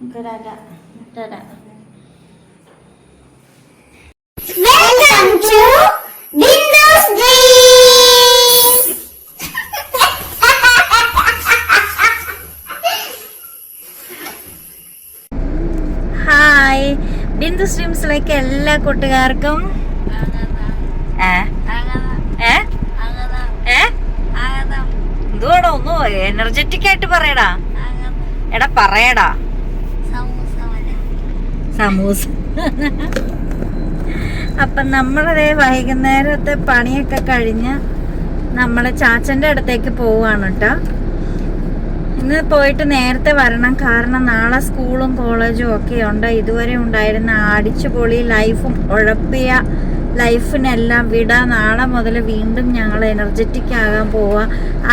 Welcome to Bindu's Dreams. Hi, Bindu's ഡ്രീംസിലേക്ക് എല്ലാ കൂട്ടുകാർക്കും എന്തുവാടോ ഒന്നു എനർജറ്റിക് ആയിട്ട് പറയടാ. എടാ പറയടാ. സമൂസ. അപ്പം നമ്മളതേ വൈകുന്നേരത്തെ പണിയൊക്കെ കഴിഞ്ഞ് നമ്മള് ചാച്ചൻ്റെ അടുത്തേക്ക് പോവാണ് കേട്ടോ. ഇന്ന് പോയിട്ട് നേരത്തെ വരണം, കാരണം നാളെ സ്കൂളും കോളേജും ഒക്കെ ഉണ്ട്. ഇതുവരെ ഉണ്ടായിരുന്ന അടിച്ചുപൊളി ലൈഫും ഉഴപ്പിയ ലൈഫിനെല്ലാം വിടാൻ നാളെ മുതൽ വീണ്ടും ഞങ്ങൾ എനർജറ്റിക് ആകാൻ പോവുക.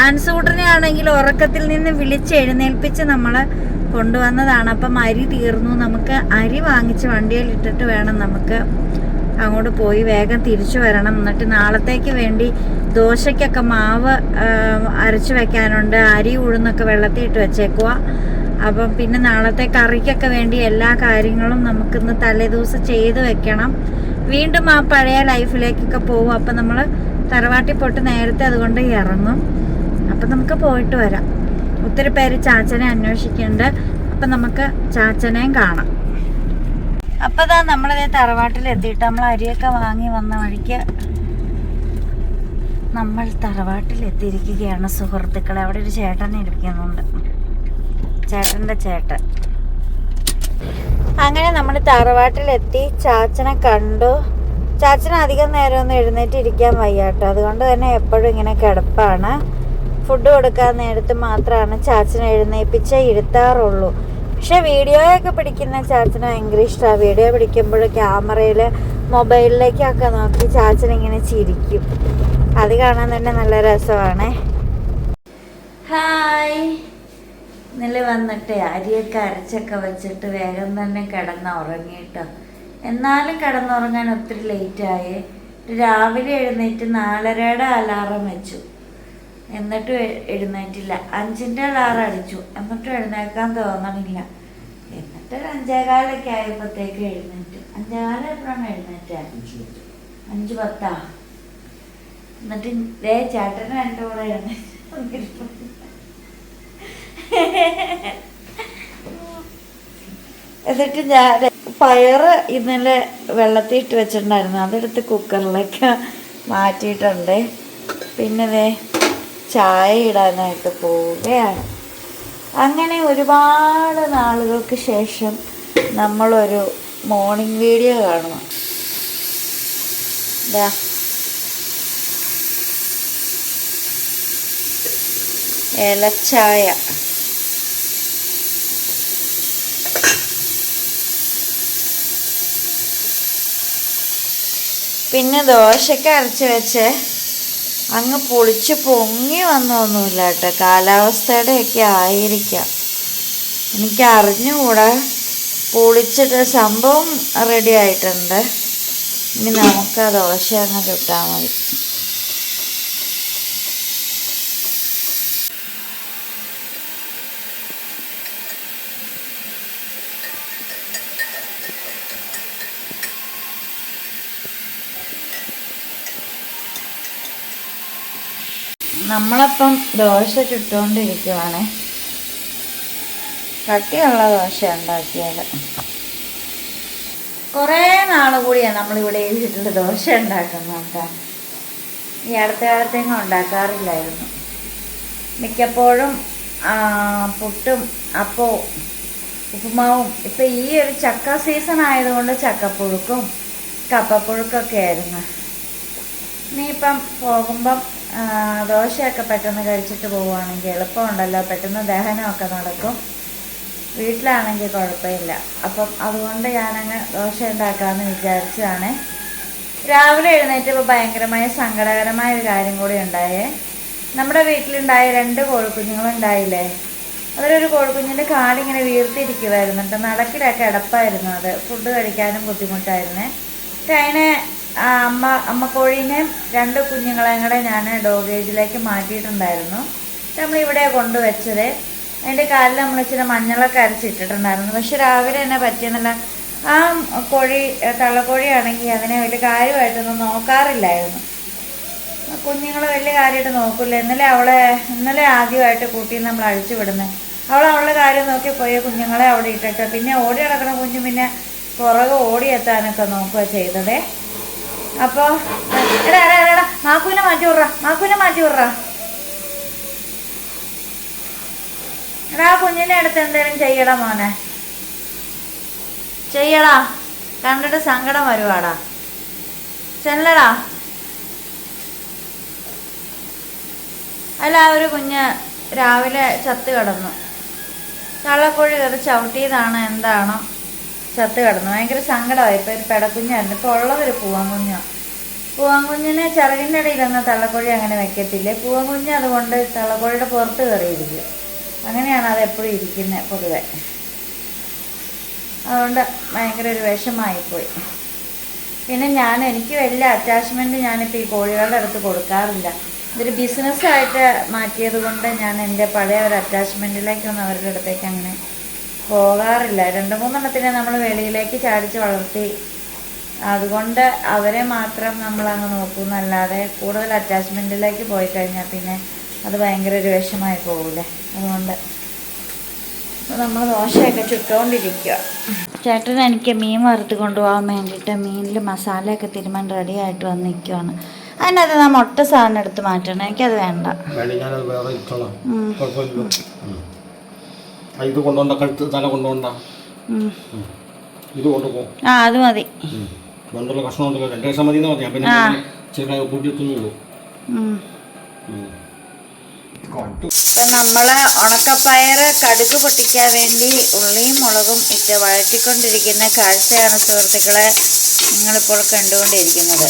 ആൻസൂട്ടനെ ആണെങ്കിൽ ഉറക്കത്തിൽ നിന്ന് വിളിച്ചെഴുന്നേൽപ്പിച്ച് നമ്മളെ കൊണ്ടുവന്നതാണ്. അപ്പം അരി തീർന്നു, നമുക്ക് അരി വാങ്ങിച്ച് വണ്ടിയിൽ ഇട്ടിട്ട് വേണം നമുക്ക് അങ്ങോട്ട് പോയി വേഗം തിരിച്ചു വരണം. എന്നിട്ട് നാളത്തേക്ക് വേണ്ടി ദോശയ്ക്കൊക്കെ മാവ് അരച്ച് വെക്കാനുണ്ട്. അരി ഉഴുന്നൊക്കെ വെള്ളത്തിൽ ഇട്ട് വെച്ചേക്കുക. അപ്പം പിന്നെ നാളത്തെ കറിക്കൊക്കെ വേണ്ടി എല്ലാ കാര്യങ്ങളും നമുക്കിന്ന് തലേദിവസം ചെയ്ത് വെക്കണം. വീണ്ടും ആ പഴയ ലൈഫിലേക്കൊക്കെ പോകും. അപ്പം നമ്മൾ തറവാട്ടിൽ പോയിട്ട് നേരത്തെ അതുകൊണ്ട് ഇറങ്ങും. അപ്പം നമുക്ക് പോയിട്ട് വരാം. ഒത്തിരി പേര് ചാച്ചനെ അന്വേഷിക്കുന്നുണ്ട്. അപ്പം നമുക്ക് ചാച്ചനെയും കാണാം. അപ്പം ഇതാ നമ്മളിതേ തറവാട്ടിൽ എത്തിയിട്ട് നമ്മൾ അരിയൊക്കെ വാങ്ങി വന്ന വഴിക്ക് നമ്മൾ തറവാട്ടിൽ എത്തിയിരിക്കുകയാണ് സുഹൃത്തുക്കളെ. അവിടെ ഒരു ചേട്ടൻ ഇരിക്കുന്നുണ്ട്, ചേട്ടൻ്റെ ചേട്ടൻ. അങ്ങനെ നമ്മൾ തറവാട്ടിലെത്തി, ചാച്ചനെ കണ്ടു. ചാച്ചന് അധികം നേരമൊന്നും എഴുന്നേറ്റ് ഇരിക്കാൻ വയ്യാട്ടോ, അതുകൊണ്ട് തന്നെ എപ്പോഴും ഇങ്ങനെ കിടപ്പാണ്. ഫുഡ് കൊടുക്കാൻ നേരത്ത് മാത്രമാണ് ചാച്ചനെ എഴുന്നേൽപ്പിച്ച് ഇരുത്താറുള്ളൂ. പക്ഷെ വീഡിയോയൊക്കെ പിടിക്കുന്ന ചാച്ചന് ഭയങ്കര ഇഷ്ടമാണ്. വീഡിയോ പിടിക്കുമ്പോൾ ക്യാമറയിൽ മൊബൈലിലേക്കൊക്കെ നോക്കി ചാച്ചനിങ്ങനെ ചിരിക്കും. അത് കാണാൻ തന്നെ നല്ല രസമാണ്. ഹായ്, ഇന്നലെ വന്നിട്ട് അരിയൊക്കെ അരച്ചൊക്കെ വെച്ചിട്ട് വേഗം തന്നെ കിടന്നുറങ്ങിയിട്ടോ. എന്നാലും കിടന്നുറങ്ങാൻ ഒത്തിരി ലേറ്റായി. രാവിലെ എഴുന്നേറ്റ് 4:30 അലാറം വെച്ചു, എന്നിട്ടും എഴുന്നേറ്റില്ല. 5ൻ്റെ അലാറം അടിച്ചു, എന്നിട്ടും എഴുന്നേൽക്കാൻ തോന്നണില്ല. എന്നിട്ട് 5:15 ആയപ്പോഴത്തേക്ക് എഴുന്നേറ്റു. 5:15 എപ്പോഴാണ് എഴുന്നേറ്റാ? 5:10. എന്നിട്ട് ചേട്ടന് എൻ്റെ കൂടെ എഴുന്നേറ്റ്. എന്നിട്ട് ഞാൻ പയറ് ഇന്നലെ വെള്ളത്തിൽ ഇട്ട് വെച്ചിട്ടുണ്ടായിരുന്നു, അതെടുത്ത് കുക്കറിലേക്ക് മാറ്റിയിട്ടുണ്ട്. പിന്നെ ചായ ഇടാനായിട്ട് പോവുകയാണ്. അങ്ങനെ ഒരുപാട് നാളുകൾക്ക് ശേഷം നമ്മളൊരു മോർണിംഗ് വീഡിയോ കാണുന്നു. ഏലച്ചായ. പിന്നെ ദോശയ്ക്ക് അരച്ച് വെച്ച് അങ്ങ് പൊളിച്ച് പൊങ്ങി വന്നൊന്നുമില്ല കേട്ടോ. കാലാവസ്ഥയുടെയൊക്കെ ആയിരിക്കാം, എനിക്ക് അറിഞ്ഞുകൂടാ. പൊളിച്ചിട്ട് സംഭവം റെഡി ആയിട്ടുണ്ട്. ഇനി നമുക്ക് ആ ദോശ അങ്ങ് ചുട്ടാൽ മതി. നമ്മളപ്പം ദോശ ചുട്ടുകൊണ്ടിരിക്കുവാണ്. കട്ടിയുള്ള ദോശ ഉണ്ടാക്കിയത്. കുറേ നാൾ കൂടിയാണ് നമ്മളിവിടെ ഈ വീട്ടിൽ ദോശ ഉണ്ടാക്കുന്നത്. ഈ അടുത്ത കാലത്തെങ്ങും ഉണ്ടാക്കാറില്ലായിരുന്നു. മിക്കപ്പോഴും പുട്ടും അപ്പവും ഉപ്പുമാവും. ഇപ്പം ഈ ഒരു ചക്ക സീസൺ ആയതുകൊണ്ട് ചക്കപ്പുഴുക്കും കപ്പപ്പുഴുക്കൊക്കെ ആയിരുന്നു. ഇനിയിപ്പം പോകുമ്പം ദോശയൊക്കെ പെട്ടെന്ന് കഴിച്ചിട്ട് പോവുകയാണെങ്കിൽ എളുപ്പമുണ്ടല്ലോ, പെട്ടെന്ന് ദഹനമൊക്കെ നടക്കും. വീട്ടിലാണെങ്കിൽ കുഴപ്പമില്ല. അപ്പം അതുകൊണ്ട് ഞാനങ്ങ് ദോശ ഉണ്ടാക്കാമെന്ന് വിചാരിച്ചതാണ്. രാവിലെ എഴുന്നേറ്റപ്പോൾ ഭയങ്കരമായ സങ്കടകരമായ ഒരു കാര്യം കൂടി ഉണ്ടായേ. നമ്മുടെ വീട്ടിലുണ്ടായ 2 കോഴിക്കുഞ്ഞുങ്ങളുണ്ടായില്ലേ, അതിലൊരു കോഴിക്കുഞ്ഞിൻ്റെ കാലിങ്ങനെ വീർത്തിരിക്കുമായിരുന്നു കേട്ടോ. നടക്കിലൊക്കെ കിടപ്പായിരുന്നു. അത് ഫുഡ് കഴിക്കാനും ബുദ്ധിമുട്ടായിരുന്നേ. അതിനെ അമ്മ കോഴീനെ 2 കുഞ്ഞുങ്ങളെയും കൂടെ ഞാൻ ഡോഗേജിലേക്ക് മാറ്റിയിട്ടുണ്ടായിരുന്നു. നമ്മളിവിടെ കൊണ്ടുവച്ചത്. അതിൻ്റെ കാലിൽ നമ്മൾ ഇച്ചിരി മഞ്ഞളൊക്കെ അരച്ചിട്ടിട്ടുണ്ടായിരുന്നു. പക്ഷെ രാവിലെ തന്നെ പറ്റിയെന്നില്ല. ആ കോഴി തള്ളക്കോഴിയാണെങ്കിൽ അതിനെ വലിയ കാര്യമായിട്ടൊന്നും നോക്കാറില്ലായിരുന്നു. കുഞ്ഞുങ്ങൾ വലിയ കാര്യമായിട്ട് നോക്കില്ല. ഇന്നലെ ആദ്യമായിട്ട് കൂട്ടി നമ്മൾ അഴിച്ചു വിടുന്നത്. അവളുടെ കാര്യം നോക്കി പോയ കുഞ്ഞുങ്ങളെ അവിടെ ഇട്ടിട്ട് പിന്നെ ഓടി നടക്കണ കുഞ്ഞു പിന്നെ പുറകെ ഓടിയെത്താനൊക്കെ നോക്കുക ചെയ്തതേ. അപ്പോൾ എടാ മാക്കുവിനെ മാറ്റി വിട്രാ. എടാ കുഞ്ഞിനെ അടുത്ത് എന്തെങ്കിലും ചെയ്യടാ മോനെ, ചെയ്യടാ. കണ്ടിട്ട് സങ്കടം വരുവാടാ. ചെല്ലടാ. അല്ല ഒരു കുഞ്ഞ് രാവിലെ ചത്ത് കിടന്നു. തള്ളക്കോഴി കയറി ചവിട്ടിയതാണോ എന്താണോ ചത്ത് കിടന്നു. ഭയങ്കര സങ്കടമായി. ഇപ്പോൾ ഒരു പെടക്കുഞ്ഞായിരുന്നു. ഇപ്പോൾ ഉള്ളതൊരു പൂവൻകുഞ്ഞിനെ ചിറകിൻ്റെ ഇടയിലൊന്നും തള്ളക്കോഴി അങ്ങനെ വെക്കത്തില്ലേ. പൂവൻകുഞ്ഞ് അതുകൊണ്ട് തള്ളക്കോഴിയുടെ പുറത്ത് കയറിയിരിക്കും. അങ്ങനെയാണ് അത് എപ്പോഴും ഇരിക്കുന്നത് പൊതുവെ. അതുകൊണ്ട് ഭയങ്കര ഒരു വിഷമായിപ്പോയി. പിന്നെ എനിക്ക് വലിയ അറ്റാച്ച്മെൻറ്റ് ഞാനിപ്പോൾ ഈ കോഴികളുടെ അടുത്ത് കൊടുക്കാറില്ല. ഇതൊരു ബിസിനസ്സായിട്ട് മാറ്റിയത് കൊണ്ട് ഞാൻ എൻ്റെ പഴയ ഒരു അറ്റാച്ച്മെൻറ്റിലേക്കൊന്നും അവരുടെ അടുത്തേക്ക് അങ്ങനെ പോകാറില്ല. 2-3 എണ്ണത്തിനെ നമ്മൾ വെളിയിലേക്ക് ചാടിച്ച് വളർത്തി. അതുകൊണ്ട് അവരെ മാത്രം നമ്മളങ്ങ് നോക്കുന്നല്ലാതെ കൂടുതൽ അറ്റാച്ച്മെൻറ്റിലേക്ക് പോയി കഴിഞ്ഞാൽ പിന്നെ അത് ഭയങ്കര ഒരു വിഷമായി പോകില്ലേ. അതുകൊണ്ട് നമ്മൾ ദോശയൊക്കെ ചുട്ടുകൊണ്ടിരിക്കുക. ചേട്ടൻ എനിക്ക് മീൻ വറുത്ത് കൊണ്ടുപോകാൻ വേണ്ടിയിട്ട് മീനിൽ മസാലയൊക്കെ തിരുമാൻ റെഡിയായിട്ട് വന്ന് നിൽക്കുവാണ്. അതിനകത്ത് നാ മുട്ട സാധനം എടുത്ത് മാറ്റണം. എനിക്കത് വേണ്ട. ആ അത് മതി. നമ്മള് ഉണക്കപ്പയർ കടുക് പൊട്ടിക്കാൻ വേണ്ടി ഉള്ളിയും മുളകും ഇട്ട് വഴറ്റിക്കൊണ്ടിരിക്കുന്ന കാഴ്ചയാണ് സുഹൃത്തുക്കളെ നിങ്ങളിപ്പോൾ കണ്ടുകൊണ്ടിരിക്കുന്നത്.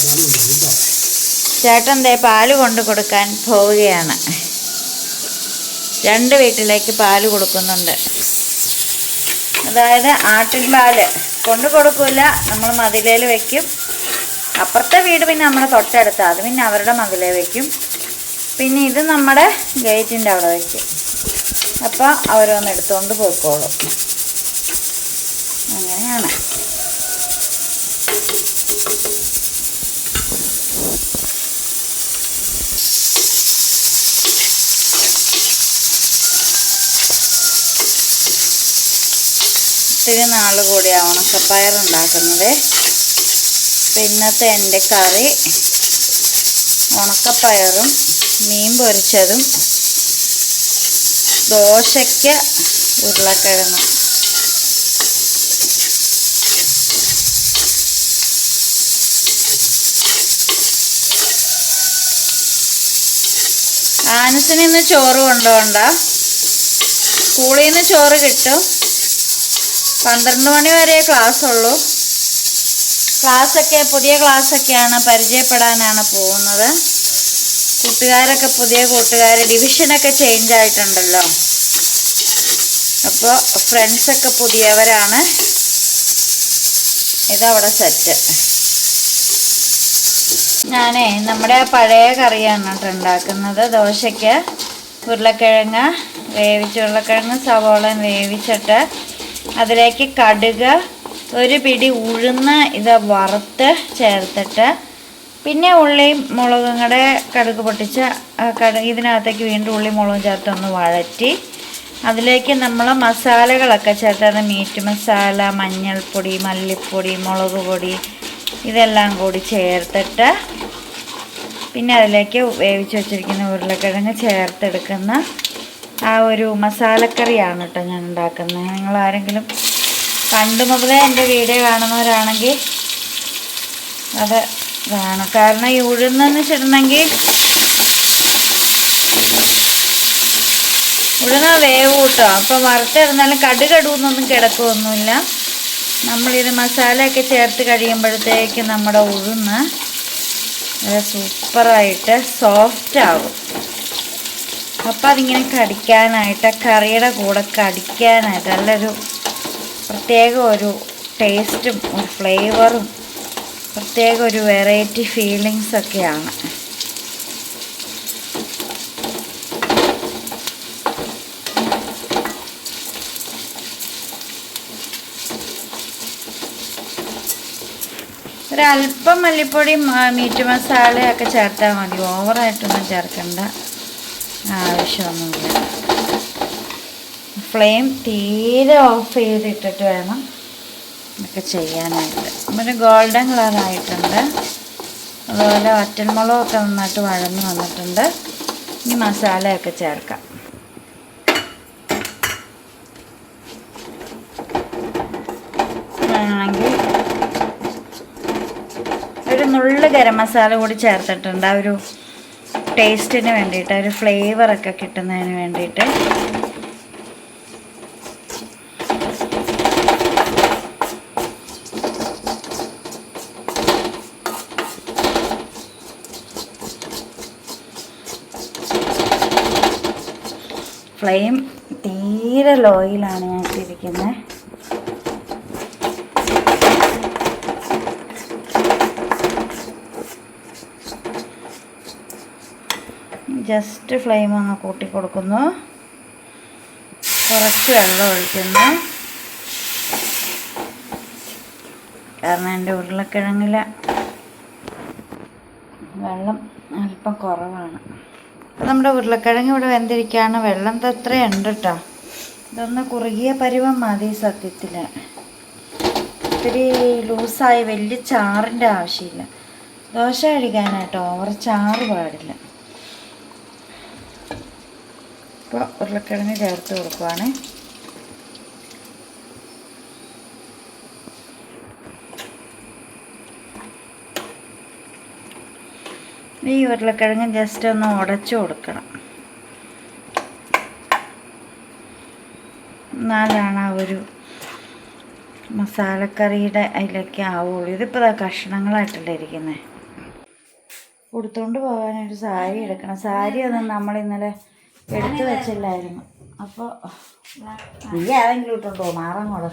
ചേട്ടൻ ദേ പാല് കൊണ്ട് കൊടുക്കാൻ പോവുകയാണ്. 2 വീട്ടിലേക്ക് പാല് കൊടുക്കുന്നുണ്ട്. അതായത് ആട്ടിൻ പാല് കൊണ്ട് കൊടുക്കില്ല, നമ്മൾ മതിലേൽ വെക്കും. അപ്പുറത്തെ വീട് പിന്നെ നമ്മുടെ തൊട്ടടുത്ത്, അത് പിന്നെ അവരുടെ മതിലേ വെക്കും. പിന്നെ ഇത് നമ്മുടെ ഗേറ്റിൻ്റെ അവിടെ വയ്ക്കും. അപ്പോൾ അവരൊന്ന് എടുത്തുകൊണ്ട് പോയിക്കോളും. അങ്ങനെയാണ്. ഒത്തിരി നാൾ കൂടിയാണ് ഉണക്കപ്പയർ ഉണ്ടാക്കുന്നത്. പിന്നത്തെ എൻ്റെ കറി ഉണക്കപ്പയറും മീൻ പൊരിച്ചതും ദോശയ്ക്ക് ഉരുളക്കിഴങ്ങും. ആനസിന് ഇന്ന് ചോറ് കൊണ്ടുപോകണ്ട, സ്കൂളിൽ നിന്ന് ചോറ് കിട്ടും. 12 മണി വരെ ക്ലാസ് ഉള്ളൂ. പുതിയ ക്ലാസ്സൊക്കെയാണ്, പരിചയപ്പെടാനാണ് പോകുന്നത്. പുതിയ കൂട്ടുകാർ, ഡിവിഷനൊക്കെ ചേഞ്ച് ആയിട്ടുണ്ടല്ലോ. അപ്പോൾ ഫ്രണ്ട്സൊക്കെ പുതിയവരാണ്. ഇതവിടെ സെറ്റ്. ഞാനേ നമ്മുടെ പഴയ കറിയാണ് കേട്ടോ ഉണ്ടാക്കുന്നത്. ദോശയ്ക്ക് ഉരുളക്കിഴങ്ങ് സവോള വേവിച്ചിട്ട് അതിലേക്ക് കടുക്, ഒരു പിടി ഉഴുന്ന് ഇത് വറുത്ത് ചേർത്തിട്ട് പിന്നെ ഉള്ളിയും മുളകും കൂടെ കടുക് പൊട്ടിച്ച് ഇതിനകത്തേക്ക് വീണ്ടും ഉള്ളി മുളകും ചേർത്ത് ഒന്ന് വഴറ്റി അതിലേക്ക് നമ്മൾ മസാലകളൊക്കെ ചേർത്ത്, മീറ്റ് മസാല, മഞ്ഞൾപ്പൊടി, മല്ലിപ്പൊടി, മുളക് പൊടി ഇതെല്ലാം കൂടി ചേർത്തിട്ട് പിന്നെ അതിലേക്ക് വേവിച്ച് വെച്ചിരിക്കുന്ന ഉരുളക്കിഴങ്ങ് ചേർത്തെടുക്കുന്ന ആ ഒരു മസാലക്കറിയാണ് കേട്ടോ ഞാൻ ഉണ്ടാക്കുന്നത്. നിങ്ങളാരെങ്കിലും പണ്ട് മുതലേ എൻ്റെ വീഡിയോ കാണുന്നവരാണെങ്കിൽ അത് വേണം. കാരണം ഈ ഉഴുന്നെന്ന് വെച്ചിട്ടുണ്ടെങ്കിൽ ഉഴുന്ന വേവ് കൂട്ടോ. അപ്പോൾ വറുത്തിരുന്നാലും കടുകടുന്നൊന്നും കിടക്കുകയൊന്നുമില്ല. നമ്മളിത് മസാലയൊക്കെ ചേർത്ത് കഴിയുമ്പോഴത്തേക്ക് നമ്മുടെ ഉഴുന്ന് സൂപ്പറായിട്ട് സോഫ്റ്റ് ആകും. അപ്പോൾ അതിങ്ങനെ കടിക്കാനായിട്ട്, കറിയുടെ കൂടെ കടിക്കാനായിട്ട് നല്ലൊരു പ്രത്യേക ഒരു ടേസ്റ്റും ഒരു ഫ്ലേവറും പ്രത്യേക ഒരു വെറൈറ്റി ഫീലിങ്സൊക്കെയാണ്. ഒരല്പം മല്ലിപ്പൊടി മീറ്റ് മസാലയൊക്കെ ചേർത്താൽ മതി, ഓവറായിട്ടൊന്നും ചേർക്കണ്ട ആവശ്യമൊന്നുമില്ല. ഫ്ലെയിം തീരെ ഓഫ് ചെയ്തിട്ടിട്ട് വേണം ഇതൊക്കെ ചെയ്യാനായിട്ട്. പിന്നെ ഗോൾഡൻ കളറായിട്ടുണ്ട്. അതുപോലെ വറ്റൽമുളകൊക്കെ നന്നായിട്ട് വഴന്ന് വന്നിട്ടുണ്ട്. ഇനി മസാലയൊക്കെ ചേർക്കാം. വേണമെങ്കിൽ ഒരു നുള്ള് ഗരം മസാല കൂടി ചേർത്തിട്ടുണ്ട്, ആ ഒരു ടേസ്റ്റിന് വേണ്ടിയിട്ട്, ഒരു ഫ്ലേവറൊക്കെ കിട്ടുന്നതിന് വേണ്ടിയിട്ട്. ഫ്ലെയിം തീരെ ലോയിലാണ് ഞാൻ ഇട്ടിരിക്കുന്നത്. ജസ്റ്റ് ഫ്ലെയിം ഒന്ന് കൂട്ടി കൊടുക്കുന്നു. കുറച്ച് വെള്ളം ഒഴിക്കുന്നു, കാരണം എൻ്റെ ഉരുളക്കിഴങ്ങിൽ വെള്ളം അല്പം കുറവാണ്. അപ്പോൾ നമ്മുടെ ഉരുളക്കിഴങ്ങ് ഇവിടെ വെന്തിരിക്കുകയാണ്. വെള്ളം അത്രയുണ്ട് കേട്ടോ. ഇതൊന്ന് കുറുകിയ പരുവം മതി സത്യത്തിൽ. ഇത്തിരി ലൂസായി, വലിയ ചാറിൻ്റെ ആവശ്യമില്ല. ദോശ കഴിക്കാനായിട്ടോ ഓവർ ചാറ് പാടില്ല. ഇപ്പോൾ ഉരുളക്കിഴങ്ങ് ചേർത്ത് കൊടുക്കുവാണ്. ഈ ഉരുളക്കിഴങ്ങ് ജസ്റ്റ് ഒന്ന് ഉടച്ചു കൊടുക്കണം, എന്നാലാണ് ആ ഒരു മസാലക്കറിയുടെ അതിലേക്ക് ആവുള്ളൂ. ഇതിപ്പോൾ കഷ്ണങ്ങളായിട്ടല്ലേ ഇരിക്കുന്നത്. കൊടുത്തുകൊണ്ട് പോകാനൊരു സാരി എടുക്കണം. സാരി ഒന്നും നമ്മൾ ഇന്നലെ എടുത്തു വെച്ചില്ലായിരുന്നു. അപ്പോൾ നീ ഏതെങ്കിലും ഇട്ടുണ്ടോ? മാറാൻ കൂടെ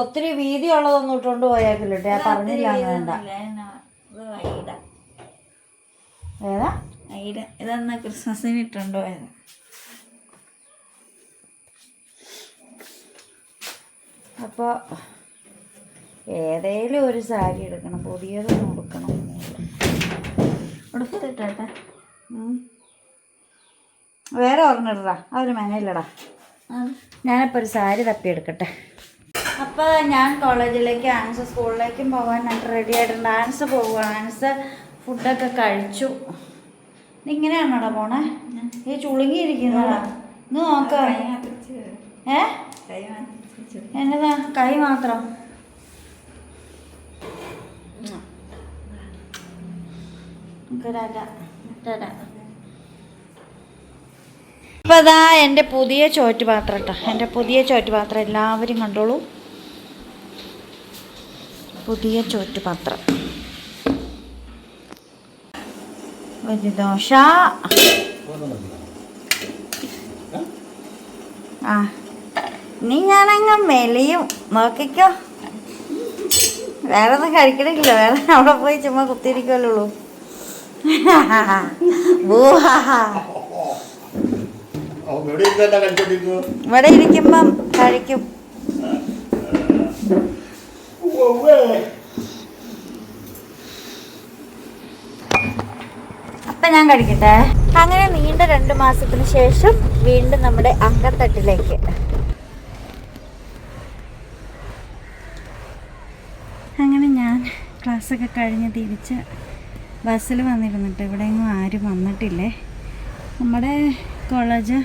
ഒത്തിരി വീതി ഉള്ളതൊന്നും ഇട്ടുകൊണ്ട് പോയാക്കില്ല. ഞാൻ പറഞ്ഞില്ല വേണ്ട. ഏതാ ഇതെന്നാ ക്രിസ്മസിന് ഇട്ടുണ്ടോ? ഏതാ അപ്പോൾ ഏതേലും ഒരു സാരി എടുക്കണം, പുതിയതൊന്നും കൊടുക്കണം. എടുത്തിട്ടെ വേറെ ഓർമ്മയിടാ, ആ ഒരു മനയില്ലടാ. ഞാനിപ്പോൾ ഒരു സാരി തപ്പിയെടുക്കട്ടെ. അപ്പോൾ ഞാൻ കോളേജിലേക്ക് ആൻസ് സ്കൂളിലേക്കും പോകാനായിട്ട് റെഡി ആയിട്ടുണ്ട്. ആൻസ് പോവുകയാണ്. ആൻസ് ഫുഡൊക്കെ കഴിച്ചു. ഇങ്ങനെയാണോടാ പോണേ? ഈ ചുളുങ്ങിയിരിക്കുന്നതാ. ഇന്ന് നോക്കാം. എന്നതാ കൈ മാത്രം? ഇപ്പം അതാ എൻ്റെ പുതിയ ചോറ്റുപാത്രം കേട്ടോ. എൻ്റെ പുതിയ ചോറ്റുപാത്രം എല്ലാവരും കണ്ടോളൂ. പുതിയ ചോറ്റുപാത്രം. ഒരു ദോശ. ആ ഇനി ഞാനങ്ങ് മെലിയും, നോക്കിക്കോ. വേറെ ഒന്നും കഴിക്കണില്ല. വേറെ അവിടെ പോയി ചുമ്മാ കുത്തിയിരിക്കുമല്ലോ. ഇവിടെ ഇരിക്കുമ്പം കഴിക്കും. അപ്പം ഞാൻ കഴിക്കട്ടെ. അങ്ങനെ നീണ്ട 2 മാസത്തിന് ശേഷം വീണ്ടും നമ്മുടെ അങ്കത്തട്ടിലേക്ക്. അങ്ങനെ ഞാൻ ക്ലാസ്സൊക്കെ കഴിഞ്ഞ് തിരിച്ച് ബസ്സിൽ വന്നിരുന്നിട്ട് ഇവിടെ എങ്ങും ആരും വന്നിട്ടില്ലേ. നമ്മുടെ കോളേജ്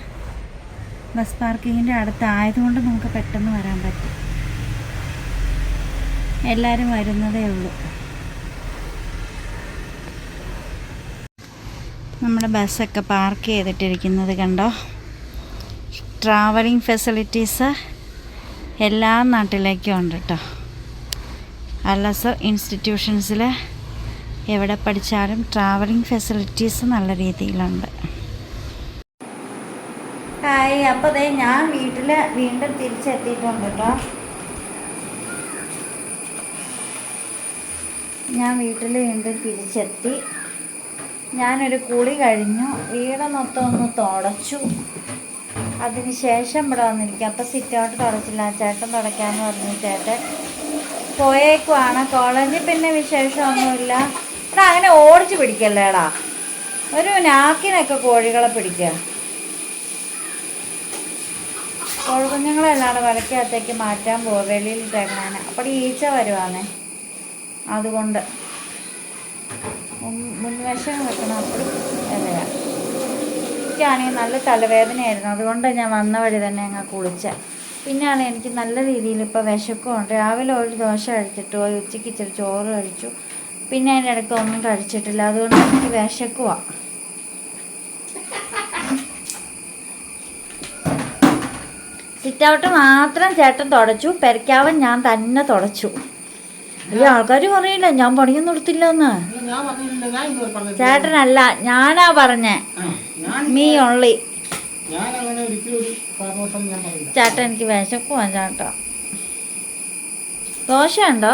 ബസ് പാർക്കിങ്ങിൻ്റെ അടുത്തായതുകൊണ്ട് നമുക്ക് പെട്ടെന്ന് വരാൻ പറ്റും. എല്ലാവരും വരുന്നതേ ഉള്ളൂ. നമ്മുടെ ബസ്സൊക്കെ പാർക്ക് ചെയ്തിട്ടിരിക്കുന്നത് കണ്ടോ. ട്രാവലിംഗ് ഫെസിലിറ്റീസ് എല്ലാ നാട്ടിലേക്കും ഉണ്ട് കേട്ടോ. അൽഅസർ ഇൻസ്റ്റിറ്റ്യൂഷൻസിൽ എവിടെ പഠിച്ചാലും ട്രാവലിംഗ് ഫെസിലിറ്റീസ് നല്ല രീതിയിലുണ്ട്. ഹായ്. അപ്പോൾ ദേ ഞാൻ വീട്ടിൽ വീണ്ടും തിരിച്ചെത്തിയിട്ടുണ്ട് കേട്ടോ. ഞാൻ വീട്ടിൽ വീണ്ടും തിരിച്ചെത്തി. ഞാനൊരു കുളി കഴിഞ്ഞു, വീട് മൊത്തം ഒന്ന് തുടച്ചു. അതിന് ശേഷം ഇവിടെ വന്നിരിക്കും. അപ്പോൾ സിറ്റ് ഔട്ട് തുടച്ചില്ല, ചേട്ടൻ തുടയ്ക്കാമെന്ന് പറഞ്ഞു. ചേട്ടൻ പോയേക്കുവാണ്. കോളേജിൽ പിന്നെ വിശേഷമൊന്നുമില്ല. എടാ അങ്ങനെ ഓടിച്ച് പിടിക്കല്ലേടാ, ഒരു നാക്കിനൊക്കെ കോഴികളെ പിടിക്കുക. കോഴിക്കുഞ്ഞുങ്ങളെല്ലാം വലക്കകത്തേക്ക് മാറ്റാൻ പോവുക, വെളിയിലിട്ടേക്കണേനെ. അപ്പോൾ ഈച്ച വരുവാന്നേ, അതുകൊണ്ട് മുൻവശം വെക്കണം. അപ്പോൾ വിലയാണ്. എനിക്കാണെങ്കിൽ നല്ല തലവേദനയായിരുന്നു, അതുകൊണ്ട് ഞാൻ വന്ന വഴി തന്നെ അങ്ങ് കുളിച്ച. പിന്നെയാണ് എനിക്ക് നല്ല രീതിയിൽ ഇപ്പോൾ വിശക്കുമുണ്ട്. രാവിലെ ഒരു ദോശ കഴിച്ചിട്ട് പോയി, ഉച്ചയ്ക്ക് ഇച്ചിരി ചോറ് കഴിച്ചു, പിന്നെ അതിൻ്റെ ഇടയ്ക്ക് ഒന്നും കഴിച്ചിട്ടില്ല. അതുകൊണ്ട് എനിക്ക് വിശക്കുവാ. സിറ്റൗട്ട് മാത്രം ചേട്ടൻ തുടച്ചു, പെരക്കാവൻ ഞാൻ തന്നെ തുടച്ചു. ഈ ആൾക്കാർ പറയില്ല ഞാൻ പണിയൊന്നും എടുത്തില്ല എന്ന്. ചേട്ടനല്ല, ഞാനാ പറഞ്ഞേ. മീ ഉള്ളി ചേട്ടൻ, എനിക്ക് വിശക്കുവാ ചേട്ടാ. ദോശ ഉണ്ടോ?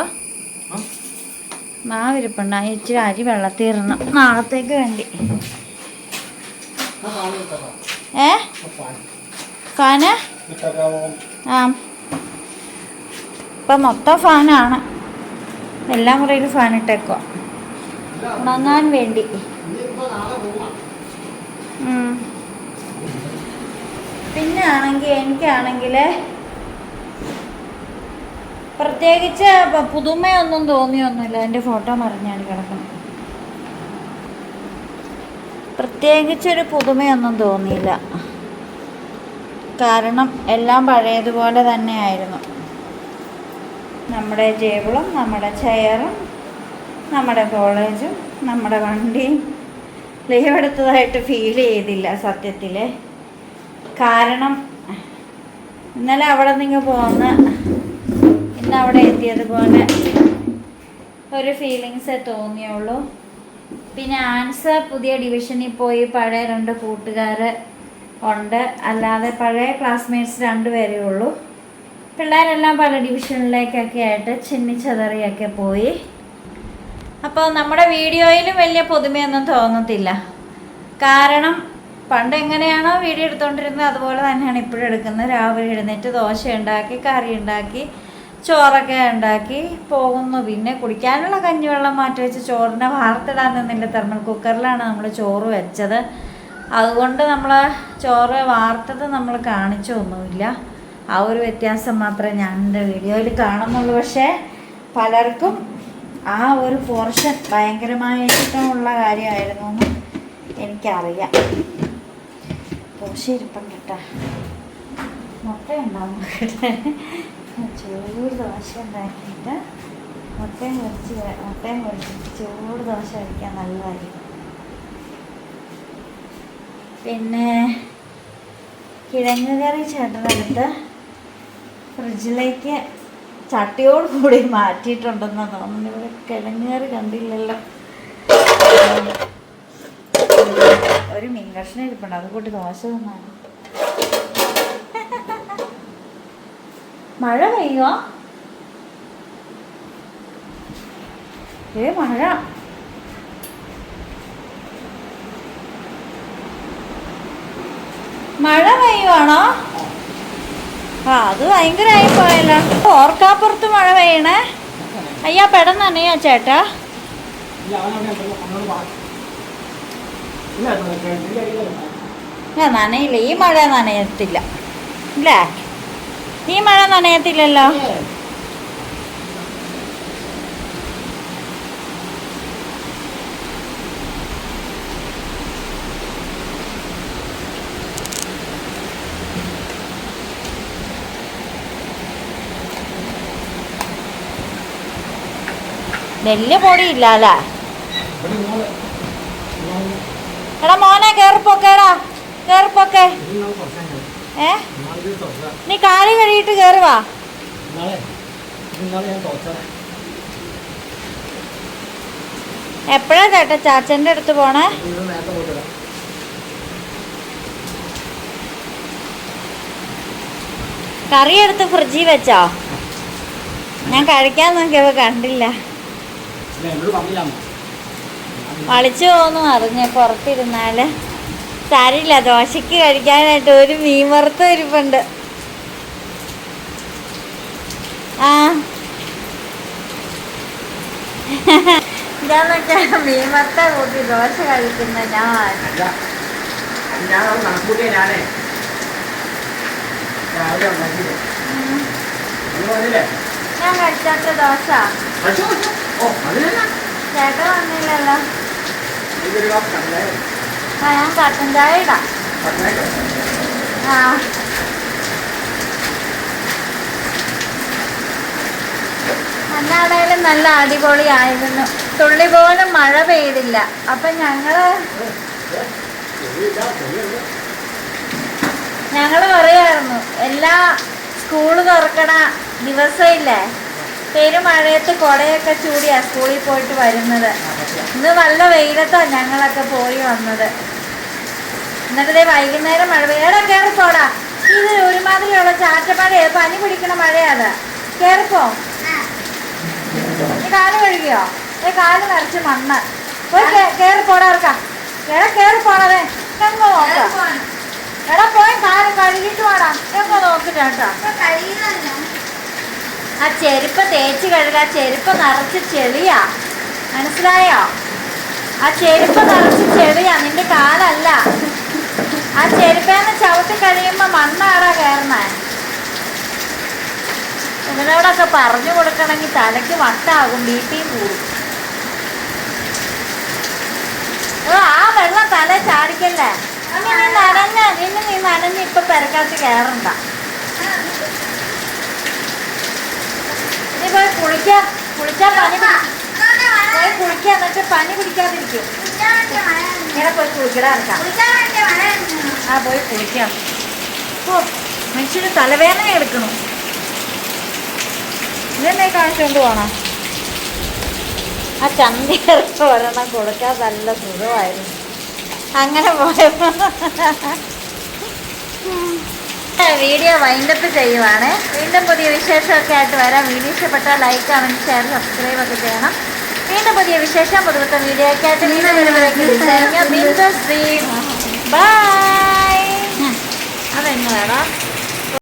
മാവിരിപ്പുണ്ട, ഇച്ചിരി അരി വെള്ളത്തിടണം നാളത്തേക്ക് വേണ്ടി. ഫാന് ആ ഇപ്പം മൊത്തം ഫാനാണ്. എല്ലാം കൂടെ ഫാൻ ഇട്ടേക്കോ ഉണങ്ങാൻ വേണ്ടി. പിന്നെ എനിക്കാണെങ്കിൽ പ്രത്യേകിച്ച് പുതുമയൊന്നും തോന്നിയൊന്നുമില്ല. എൻ്റെ ഫോട്ടോ മറിഞ്ഞാണ് കിടക്കണം. പ്രത്യേകിച്ചൊരു പുതുമയൊന്നും തോന്നിയില്ല, കാരണം എല്ലാം പഴയതുപോലെ തന്നെയായിരുന്നു. നമ്മുടെ ടേബിളും നമ്മുടെ ചെയറും നമ്മുടെ കോളേജും നമ്മുടെ വണ്ടിയും ലീവ് എടുത്തതായിട്ട് ഫീൽ ചെയ്തില്ല സത്യത്തിൽ. കാരണം ഇന്നലെ അവിടെ നിന്ന് പോന്ന് ഇന്ന് അവിടെ എത്തിയതുപോലെ ഒരു ഫീലിങ്സേ തോന്നിയുള്ളൂ. പിന്നെ ആൻസർ പുതിയ ഡിവിഷനിൽ പോയി, പഴയ 2 കൂട്ടുകാർ ഉണ്ട്, അല്ലാതെ പഴയ ക്ലാസ്മേറ്റ്സ് 2 പേരേ ഉള്ളൂ. പിള്ളേരെല്ലാം പല ഡിവിഷനിലേക്കൊക്കെ ആയിട്ട് ചിന്നിച്ചതറിയൊക്കെ പോയി. അപ്പോൾ നമ്മുടെ വീഡിയോയിലും വലിയ പുതുമയൊന്നും തോന്നത്തില്ല. കാരണം പണ്ട് എങ്ങനെയാണോ വീഡിയോ എടുത്തുകൊണ്ടിരുന്നത് അതുപോലെ തന്നെയാണ് ഇപ്പോഴും എടുക്കുന്നത്. രാവിലെ എഴുന്നേറ്റ് ദോശ ഉണ്ടാക്കി, കറി ഉണ്ടാക്കി, ചോറൊക്കെ ഉണ്ടാക്കി പോകുന്നു. പിന്നെ കുടിക്കാനുള്ള കഞ്ഞിവെള്ളം മാറ്റി വെച്ച് ചോറിനെ വാർത്തിടാൻ നിന്നില്ല. തെർമൽ കുക്കറിലാണ് നമ്മൾ ചോറ് വെച്ചത്. അതുകൊണ്ട് നമ്മൾ ചോറ് വാർത്തത് നമ്മൾ കാണിച്ചൊന്നുമില്ല. ആ ഒരു വ്യത്യാസം മാത്രമേ ഞാൻ എൻ്റെ വീഡിയോയിൽ കാണുന്നുള്ളൂ. പക്ഷേ പലർക്കും ആ ഒരു പോർഷൻ ഭയങ്കരമായ ഇഷ്ടമുള്ള കാര്യമായിരുന്നു എന്ന് എനിക്കറിയാം. ദോശ ഇരിപ്പുണ്ട് കേട്ടോ, മുട്ട ഉണ്ടാവും കേട്ടെ. ചൂട് ദോശ ഉണ്ടാക്കിയിട്ട് മുട്ടയും പൊരിച്ചിട്ട് ചൂട് ദോശ കഴിക്കാൻ നല്ലതായിരിക്കും. പിന്നെ കിഴങ്ങ് കറി ചേട്ടനെടുത്ത് ഫ്രിഡ്ജിലേക്ക് ചട്ടിയോട് കൂടി മാറ്റിയിട്ടുണ്ടെന്ന് തോന്നുന്നു. ഇവിടെ കിഴങ്ങ് കറി കണ്ടില്ലല്ലോ. ഒരു മീൻ കഷ്ണം ഇരിപ്പുണ്ട്, അത് കൂട്ടി ദോശ തന്നാണ്. മഴ പെയ്യുക, മഴ. മഴ പെയ്യുവാണോ? അത് ഭയങ്കരമായി പോയല്ലോ. ഓർക്കാപ്പുറത്ത് മഴ പെയ്യണേ. അയ്യാ പെട്ടെന്ന് തന്നെയാ ചേട്ടാ. നനയില്ല, ഈ മഴ നനയത്തില്ല അല്ലേ? ഈ മഴ നനയത്തില്ലല്ലോ. വലിയ പൊടിയില്ല അല്ലേ? എടാ മോനെ കേറിപ്പോക്കേടാ, കേറിപ്പോക്കെ. നീ കാലി കഴിയിട്ട് കേറുവാ. എപ്പോഴാ ചേട്ടാ ചാച്ചൻ്റെ അടുത്ത് പോണേ? കറി എടുത്ത് ഫ്രിഡ്ജിൽ വെച്ചോ? ഞാൻ കഴിക്കാൻ നോക്കിയപ്പോ കണ്ടില്ല. വളിച്ചു പോന്നു അറിഞ്ഞ പുറത്തിരുന്നാല്. സാരില്ല, ദോശക്ക് കഴിക്കാനായിട്ട് ഒരു മീൻ വറുത്ത ഇരിപ്പുണ്ട്. ആ ഇതാന്ന് വെച്ചാൽ മീൻവറുത്ത കൂട്ടി ദോശ കഴിക്കുന്ന ഞാൻ. ഞാൻ കഴിച്ചാത്ത ദോശ ചേട്ടൻ വന്നില്ലല്ലോ. ആ ഞാൻ കട്ടൻ ചായ ഇടാം. ആ അന്നാടേലും നല്ല അടിപൊളിയായിരുന്നു. തുള്ളി പോലും മഴ പെയ്തില്ല. അപ്പൊ ഞങ്ങള് പറയായിരുന്നു എല്ലാ സ്കൂള് തുറക്കണ ദിവസമില്ലേ പെരുമഴയത്ത് കുടയൊക്കെ ചൂടിയാ സ്കൂളിൽ പോയിട്ട് വരുന്നത്. ഇന്ന് നല്ല വെയിലത്താ ഞങ്ങളൊക്കെ പോയി വന്നത്. എന്നിട്ട് വൈകുന്നേരം മഴ പെയ്യാടാ. കയറിപ്പോടാ. ഇത് ഒരുമാതിരിയുള്ള ചാറ്റമഴ, പനി പിടിക്കണ മഴയാത്. കയറിപ്പോ. കാല് കഴുകിയോ? കാല് നിറച്ച് മണ്ണ്. പോയി കയറിപ്പോടാ. ഇറക്കാം. കയറിപ്പോണേ. എങ്ങോ നോക്കാം. എടാ പോയി കാല് കഴുകിട്ട് വേടാ. എങ്ങോ നോക്കിട്ടാ. ആ ചെരുപ്പ് തേച്ച് കഴുക. ചെരുപ്പ് നിറച്ച് ചെളിയാ. മനസ്സിലായോ? ആ ചെരുപ്പ് നിറച്ച് ചെളിയാ. നിന്റെ കാലല്ല. ആ ചെരുപ്പേന്ന് ചവിട്ടി കഴിയുമ്പോ മണ്ണാടാ കയറണേ. ഇവനോടൊക്കെ പറഞ്ഞു കൊടുക്കണമെങ്കിൽ തലയ്ക്ക് വട്ടാകും. BP കൂടും. ആ വെള്ളം തല ചാടിക്കല്ലേ. ഇനി നീ നനഞ്ഞ് ഇപ്പൊ പെരക്കകത്ത് കയറണ്ട. ഇനി പോയി കുളിക്കാ പനി പോയി കുളിക്കാ. എന്നിട്ട് പനി പിടിക്കാതിരിക്കും. ഇങ്ങനെ പോയി കുളിക്കടാ. ഇറക്കാം. ആ പോയി കുളിക്കാം. ഓ മനുഷ്യന് തലവേദന എടുക്കണം. ഇതെന്നെ കാണിച്ചുകൊണ്ട് പോണം. ആ ചന്തിയർക്ക് ഒരെണ്ണം കൊടുക്കാൻ നല്ല സുഖമായിരുന്നു. അങ്ങനെ പോയപ്പോ വീഡിയോ വൈൻഡപ്പ് ചെയ്യുവാണ്. വീണ്ടും പുതിയ വിശേഷമൊക്കെ ആയിട്ട് വരാം. വീഡിയോ ഇഷ്ടപ്പെട്ടാൽ ലൈക്ക്, കമൻറ്റ്, ഷെയർ, സബ്സ്ക്രൈബ് ഒക്കെ ചെയ്യണം. വീണ്ടും പുതിയ വിശേഷം പുതുത്ത വീഡിയോ ഒക്കെ ആയിട്ട് വീണ്ടും വരുമ്പോഴേക്കും ബൈ. അതെങ്ങനെയാണോ?